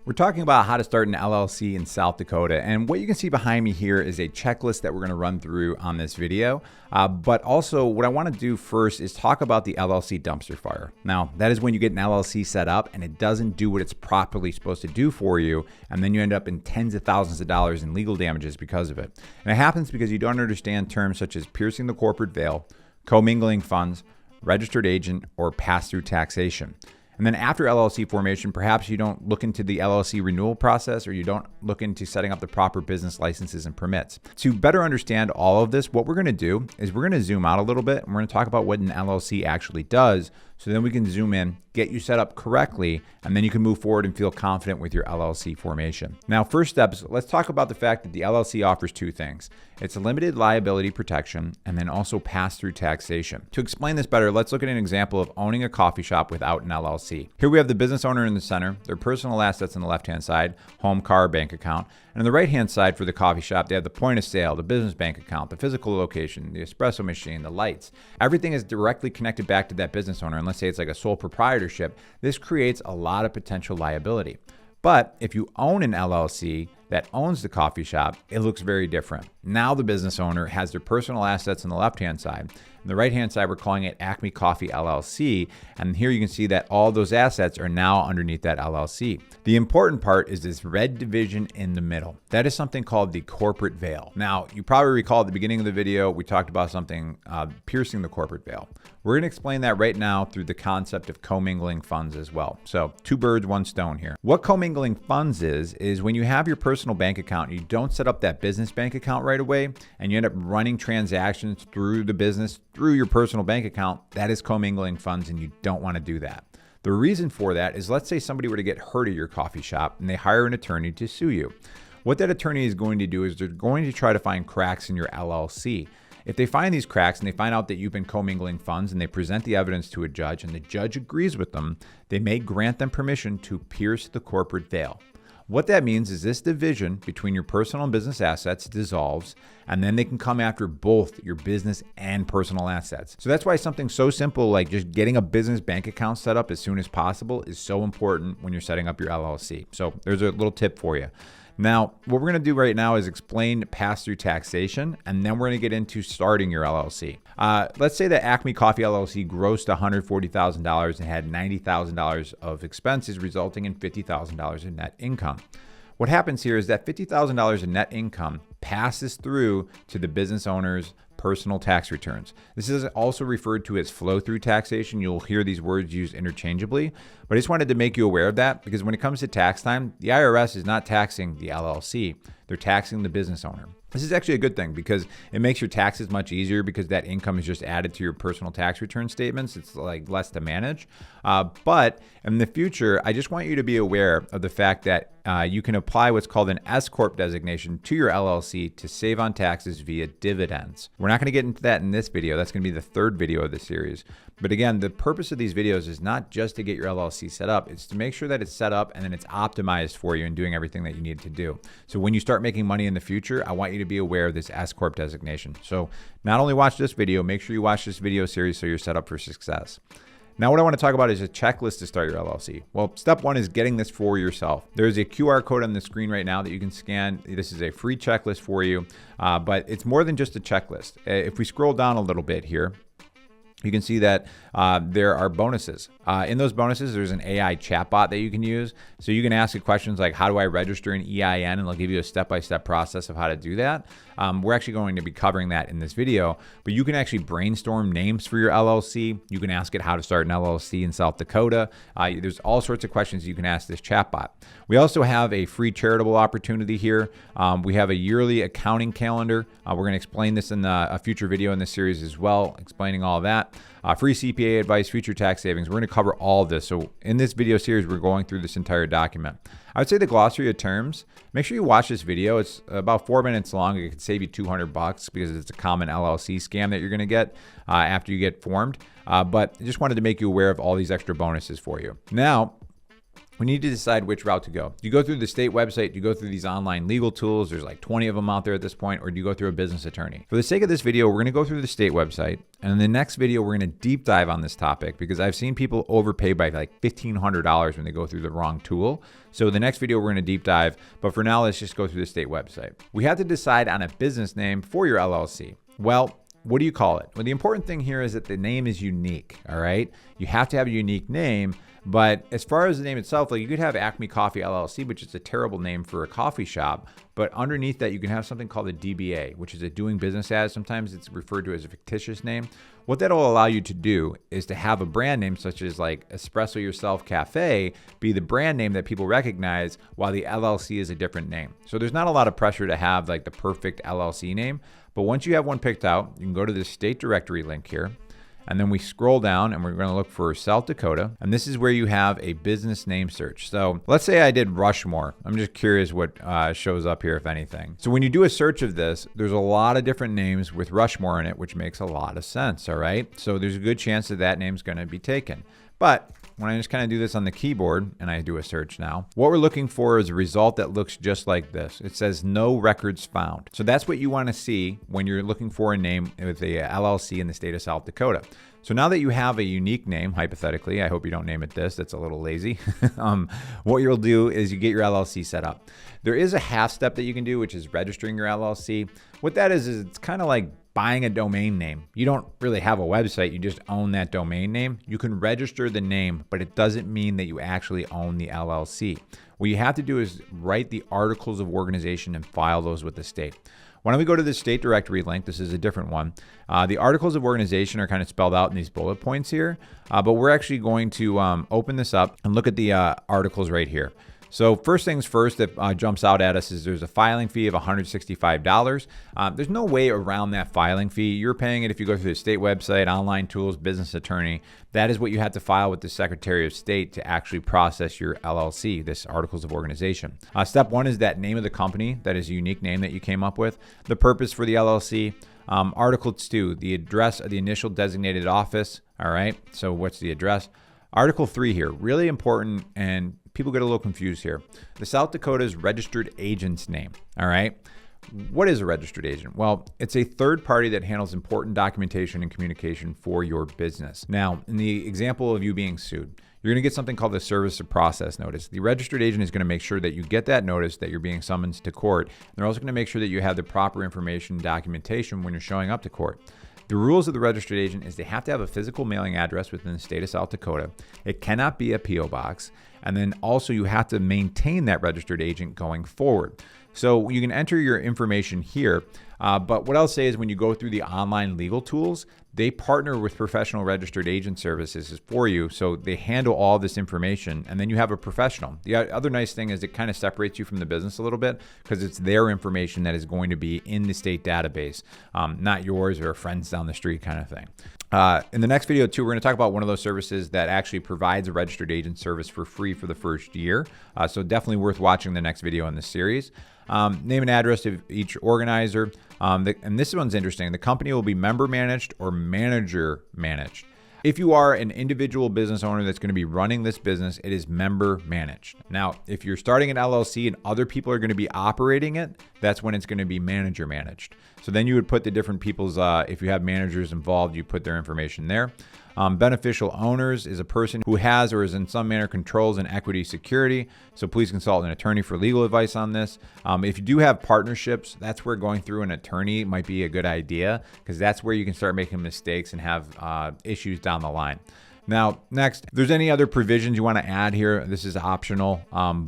We're talking about how to start an LLC in South Dakota, and what you can see behind me here is a checklist that we're going to run through on this video. But also what I want to do first is talk about the LLC dumpster fire. Now, that is when you get an LLC set up and it doesn't do what it's properly supposed to do for you, and then you end up in tens of thousands of dollars in legal damages because of it. And it happens because you don't understand terms such as piercing the corporate veil, commingling funds, registered agent, or pass-through taxation. And then after LLC formation, perhaps you don't look into the LLC renewal process, or you don't look into setting up the proper business licenses and permits. To better understand all of this, what we're going to do is we're going to zoom out a little bit, and we're going to talk about what an LLC actually does, so then we can zoom in, get you set up correctly, and then you can move forward and feel confident with your LLC formation. Now, first steps, let's talk about the fact that the LLC offers two things. It's a limited liability protection and then also pass-through taxation. To explain this better, let's look at an example of owning a coffee shop without an LLC. Here we have the business owner in the center, their personal assets on the left-hand side, home, car, bank account. And on the right-hand side for the coffee shop, they have the point of sale, the business bank account, the physical location, the espresso machine, the lights. Everything is directly connected back to that business owner. And let's say it's like a sole proprietorship. This creates a lot of potential liability. But if you own an LLC that owns the coffee shop, it looks very different. Now the business owner has their personal assets on the left-hand side. On the right-hand side, we're calling it Acme Coffee LLC. And here you can see that all those assets are now underneath that LLC. The important part is this red division in the middle. That is something called the corporate veil. Now, you probably recall at the beginning of the video, we talked about something piercing the corporate veil. We're going to explain that right now through the concept of commingling funds as well. So two birds, one stone here. What commingling funds is when you have your personal bank account, you don't set up that business bank account right away, and you end up running transactions through the business, through your personal bank account. That is commingling funds, and you don't want to do that. The reason for that is, let's say somebody were to get hurt at your coffee shop and they hire an attorney to sue you. What that attorney is going to do is they're going to try to find cracks in your LLC. If they find these cracks and they find out that you've been commingling funds and they present the evidence to a judge and the judge agrees with them, they may grant them permission to pierce the corporate veil. What that means is this division between your personal and business assets dissolves, and then they can come after both your business and personal assets. So that's why something so simple like just getting a business bank account set up as soon as possible is so important when you're setting up your LLC. So there's a little tip for you. Now, what we're going to do right now is explain pass-through taxation, and then we're going to get into starting your LLC. Let's say that Acme Coffee LLC grossed $140,000 and had $90,000 of expenses, resulting in $50,000 in net income. What happens here is that $50,000 in net income passes through to the business owner's personal tax returns. This is also referred to as flow-through taxation. You'll hear these words used interchangeably, but I just wanted to make you aware of that, because when it comes to tax time, the IRS is not taxing the LLC. They're taxing the business owner. This is actually a good thing because it makes your taxes much easier, because that income is just added to your personal tax return statements. It's like less to manage. But in the future, I just want you to be aware of the fact that you can apply what's called an S-Corp designation to your LLC to save on taxes via dividends. We're not going to get into that in this video. That's going to be the third video of the series. But again, the purpose of these videos is not just to get your LLC set up. It's to make sure that it's set up and then it's optimized for you and doing everything that you need to do. So when you start making money in the future, I want you to be aware of this S-Corp designation. So not only watch this video, make sure you watch this video series so you're set up for success. Now, what I want to talk about is a checklist to start your LLC. Well, step one is getting this for yourself. There's a QR code on the screen right now that you can scan. This is a free checklist for you, but it's more than just a checklist. If we scroll down a little bit here, you can see that there are bonuses. In those bonuses, there's an AI chatbot that you can use. So you can ask it questions like, how do I register an EIN? And they'll give you a step-by-step process of how to do that. We're actually going to be covering that in this video, but you can actually brainstorm names for your LLC. You can ask it how to start an LLC in South Dakota. There's all sorts of questions you can ask this chatbot. We also have a free charitable opportunity here. We have a yearly accounting calendar. We're going to explain this in a future video in this series as well, explaining all that. Free CPA advice, future tax savings. We're going to cover all of this. So in this video series, we're going through this entire document. I would say the glossary of terms, make sure you watch this video. It's about 4 minutes long. It could save you $200 because it's a common LLC scam that you're going to get after you get formed. But I just wanted to make you aware of all these extra bonuses for you. Now, we need to decide which route to go. Do you go through the state website? Do you go through these online legal tools? There's like 20 of them out there at this point. Or do you go through a business attorney? For the sake of this video, we're going to go through the state website. And in the next video, we're going to deep dive on this topic because I've seen people overpay by like $1,500 when they go through the wrong tool. So the next video, we're going to deep dive. But for now, let's just go through the state website. We have to decide on a business name for your LLC. Well, what do you call it? Well, the important thing here is that the name is unique, all right? You have to have a unique name, but as far as the name itself, like you could have Acme Coffee LLC, which is a terrible name for a coffee shop, but underneath that, you can have something called a DBA, which is a doing business as. Sometimes it's referred to as a fictitious name. What that'll allow you to do is to have a brand name such as like Espresso Yourself Cafe be the brand name that people recognize while the LLC is a different name. So there's not a lot of pressure to have like the perfect LLC name, but once you have one picked out, you can go to the state directory link here. And then we scroll down and we're going to look for South Dakota. And this is where you have a business name search. So let's say I did Rushmore. I'm just curious what shows up here, if anything. So when you do a search of this, there's a lot of different names with Rushmore in it, which makes a lot of sense. All right. So there's a good chance that that name's going to be taken. But when I just kind of do this on the keyboard and I do a search now, what we're looking for is a result that looks just like this. It says no records found. So that's what you want to see when you're looking for a name with a LLC in the state of South Dakota. So now that you have a unique name, hypothetically, I hope you don't name it this, that's a little lazy. What you'll do is you get your LLC set up. There is a half step that you can do, which is registering your LLC. What that is it's kind of like buying a domain name. You don't really have a website, you just own that domain name. You can register the name, but it doesn't mean that you actually own the LLC. What you have to do is write the articles of organization and file those with the state. Why don't we go to the state directory link? This is a different one. The articles of organization are kind of spelled out in these bullet points here, but we're actually going to open this up and look at the articles right here. So first things first that jumps out at us is there's a filing fee of $165. There's no way around that filing fee. You're paying it if you go through the state website, online tools, business attorney. That is what you have to file with the Secretary of State to actually process your LLC, this Articles of Organization. Step one is that name of the company, that is a unique name that you came up with, the purpose for the LLC, Article 2, the address of the initial designated office. All right, so what's the address? Article 3 here, really important, and people get a little confused here. The South Dakota's registered agent's name, all right? What is a registered agent? Well, it's a third party that handles important documentation and communication for your business. Now, in the example of you being sued, you're going to get something called the service of process notice. The registered agent is going to make sure that you get that notice that you're being summoned to court. And they're also going to make sure that you have the proper information and documentation when you're showing up to court. The rules of the registered agent is they have to have a physical mailing address within the state of South Dakota. It cannot be a P.O. box. And then also you have to maintain that registered agent going forward. So you can enter your information here. But what I'll say is when you go through the online legal tools, they partner with professional registered agent services for you. So they handle all this information and then you have a professional. The other nice thing is it kind of separates you from the business a little bit because it's their information that is going to be in the state database, not yours or a friend's down the street kind of thing. In the next video too, we're going to talk about one of those services that actually provides a registered agent service for free for the first year. So definitely worth watching the next video in this series. Name and address of each organizer. And this one's interesting. The company will be member managed or manager managed. If you are an individual business owner that's going to be running this business, it is member managed. Now, if you're starting an LLC and other people are going to be operating it, that's when it's going to be manager managed. So then you would put the different people's, if you have managers involved, you put their information there. Beneficial owners is a person who has or is in some manner controls an equity security. So please consult an attorney for legal advice on this. If you do have partnerships, that's where going through an attorney might be a good idea because that's where you can start making mistakes and have issues down the line. Now, next, if there's any other provisions you want to add here, this is optional,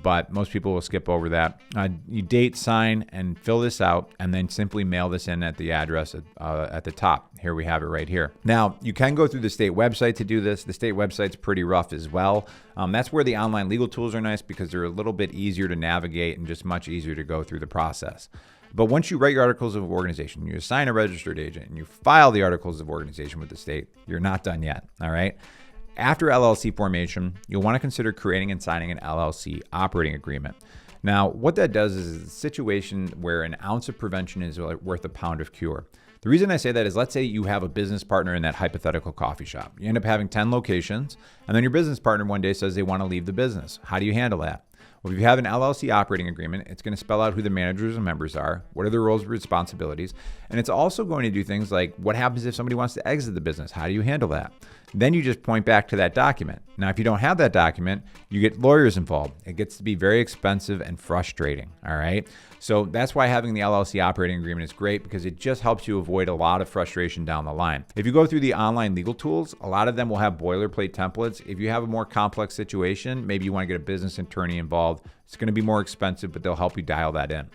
but most people will skip over that. You date, sign, and fill this out, and then simply mail this in at the address at the top. Here we have it right here. Now, you can go through the state website to do this. The state website's pretty rough as well. That's where the online legal tools are nice because they're a little bit easier to navigate and just much easier to go through the process. But once you write your articles of organization, you assign a registered agent, and you file the articles of organization with the state, you're not done yet, all right? After LLC formation, you'll want to consider creating and signing an LLC operating agreement. Now, what that does is a situation where an ounce of prevention is worth a pound of cure. The reason I say that is, let's say you have a business partner in that hypothetical coffee shop. You end up having 10 locations, and then your business partner one day says they want to leave the business. How do you handle that? Well, if you have an LLC operating agreement, it's going to spell out who the managers and members are, what are their roles and responsibilities, and it's also going to do things like, what happens if somebody wants to exit the business? How do you handle that? Then you just point back to that document. Now, if you don't have that document, you get lawyers involved. It gets to be very expensive and frustrating, all right? So that's why having the LLC operating agreement is great, because it just helps you avoid a lot of frustration down the line. If you go through the online legal tools, a lot of them will have boilerplate templates. If you have a more complex situation, maybe you want to get a business attorney involved, it's going to be more expensive, but they'll help you dial that in.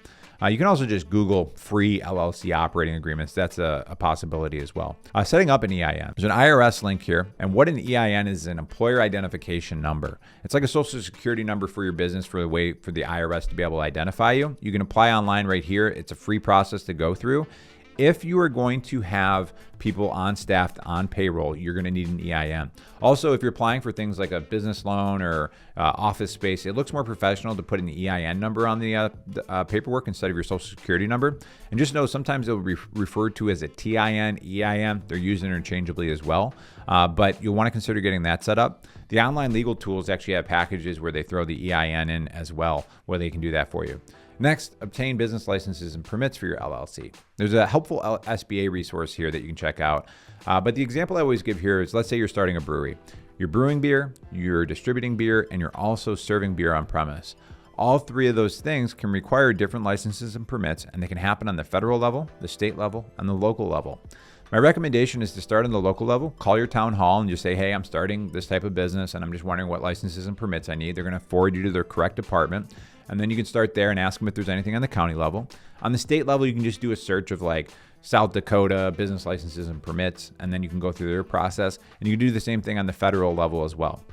You can also just Google free LLC operating agreements. That's a possibility as well. Setting up an EIN. There's an IRS link here. And what an EIN is an employer identification number. It's like a social security number for your business, for the IRS to be able to identify you. You can apply online right here. It's a free process to go through. If you are going to have people on staff on payroll, you're going to need an EIN. Also, if you're applying for things like a business loan or office space, it looks more professional to put an EIN number on the paperwork instead of your social security number. And just know sometimes it'll be referred to as a TIN, EIN. They're used interchangeably as well, but you'll want to consider getting that set up. The online legal tools actually have packages where they throw the EIN in as well, where they can do that for you. Next, obtain business licenses and permits for your LLC. There's a helpful SBA resource here that you can check out. But the example I always give here is, let's say you're starting a brewery. You're brewing beer, you're distributing beer, and you're also serving beer on premise. All three of those things can require different licenses and permits, and they can happen on the federal level, the state level, and the local level. My recommendation is to start on the local level. Call your town hall and just say, hey, I'm starting this type of business and I'm just wondering what licenses and permits I need. They're going to forward you to their correct department. And then you can start there and ask them if there's anything on the county level. On the state level, you can just do a search of like South Dakota business licenses and permits, and then you can go through their process. And you can do the same thing on the federal level as well.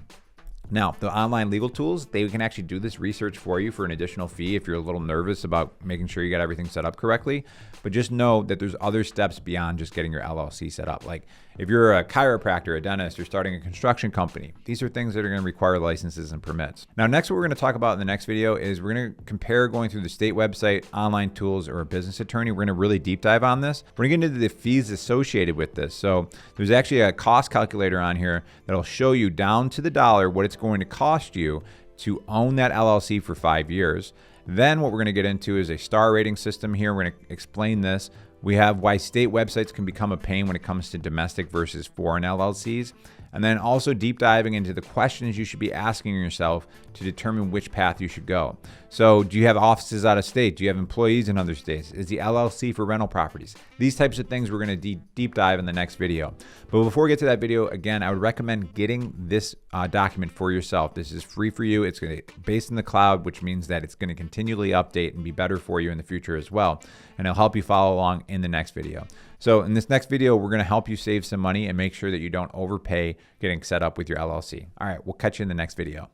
Now, the online legal tools, they can actually do this research for you for an additional fee if you're a little nervous about making sure you got everything set up correctly. But just know that there's other steps beyond just getting your LLC set up. Like if you're a chiropractor, a dentist, you're starting a construction company, these are things that are going to require licenses and permits. Now, next, what we're going to talk about in the next video is we're going to compare going through the state website, online tools, or a business attorney. We're going to really deep dive on this. We're going to get into the fees associated with this. So there's actually a cost calculator on here that'll show you down to the dollar what it's going to cost you to own that LLC for 5 years. Then what we're going to get into is a star rating system here. We're going to explain this. We have why state websites can become a pain when it comes to domestic versus foreign LLCs. And then also deep diving into the questions you should be asking yourself to determine which path you should go. So do you have offices out of state? Do you have employees in other states? Is the LLC for rental properties? These types of things we're going to deep dive in the next video. But before we get to that video, again, I would recommend getting this document for yourself. This is free for you. It's going to be based in the cloud, which means that it's going to continually update and be better for you in the future as well. And it'll help you follow along in the next video. So in this next video, we're going to help you save some money and make sure that you don't overpay getting set up with your LLC. All right, we'll catch you in the next video.